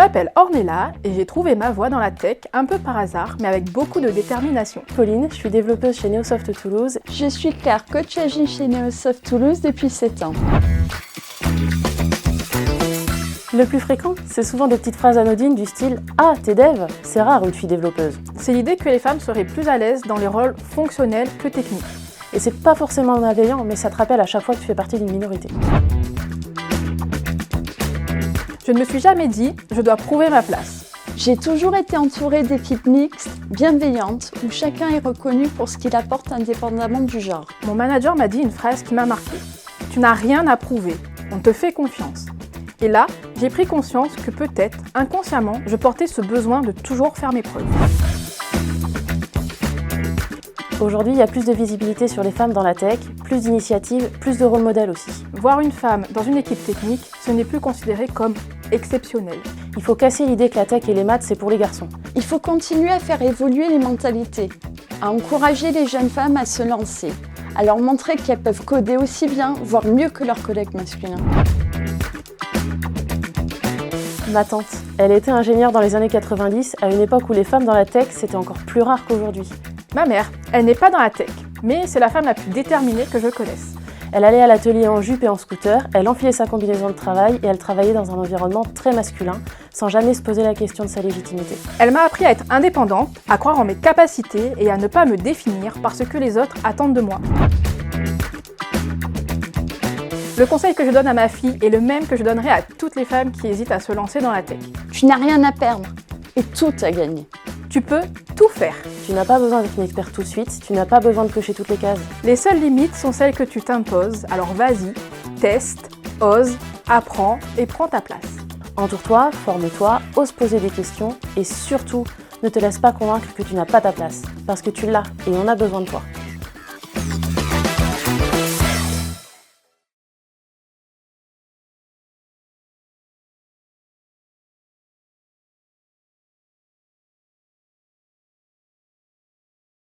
m'appelle Ornella et j'ai trouvé ma voie dans la tech un peu par hasard, mais avec beaucoup de détermination. Pauline, je suis développeuse chez Neosoft Toulouse. Je suis Claire, coach agile chez Neosoft Toulouse depuis 7 ans. Le plus fréquent, c'est souvent des petites phrases anodines du style « Ah, t'es dev ?» C'est rare une fille développeuse. C'est l'idée que les femmes seraient plus à l'aise dans les rôles fonctionnels que techniques. Et c'est pas forcément malveillant, mais ça te rappelle à chaque fois que tu fais partie d'une minorité. Je ne me suis jamais dit « je dois prouver ma place ». J'ai toujours été entourée d'équipes mixtes, bienveillantes, où chacun est reconnu pour ce qu'il apporte indépendamment du genre. Mon manager m'a dit une phrase qui m'a marquée. « Tu n'as rien à prouver, on te fait confiance ». Et là, j'ai pris conscience que peut-être, inconsciemment, je portais ce besoin de toujours faire mes preuves. Aujourd'hui, il y a plus de visibilité sur les femmes dans la tech, plus d'initiatives, plus de rôle modèles aussi. Voir une femme dans une équipe technique, ce n'est plus considéré comme exceptionnel. Il faut casser l'idée que la tech et les maths, c'est pour les garçons. Il faut continuer à faire évoluer les mentalités, à encourager les jeunes femmes à se lancer, à leur montrer qu'elles peuvent coder aussi bien, voire mieux que leurs collègues masculins. Ma tante, elle était ingénieure dans les années 90, à une époque où les femmes dans la tech, c'était encore plus rare qu'aujourd'hui. Ma mère, elle n'est pas dans la tech, mais c'est la femme la plus déterminée que je connaisse. Elle allait à l'atelier en jupe et en scooter, elle enfilait sa combinaison de travail et elle travaillait dans un environnement très masculin, sans jamais se poser la question de sa légitimité. Elle m'a appris à être indépendante, à croire en mes capacités et à ne pas me définir par ce que les autres attendent de moi. Le conseil que je donne à ma fille est le même que je donnerais à toutes les femmes qui hésitent à se lancer dans la tech. Tu n'as rien à perdre et tout à gagner. Tu peux tout faire. Tu n'as pas besoin d'être une experte tout de suite, tu n'as pas besoin de cocher toutes les cases. Les seules limites sont celles que tu t'imposes, alors vas-y, teste, ose, apprends et prends ta place. Entoure-toi, forme-toi, ose poser des questions et surtout, ne te laisse pas convaincre que tu n'as pas ta place, parce que tu l'as et on a besoin de toi.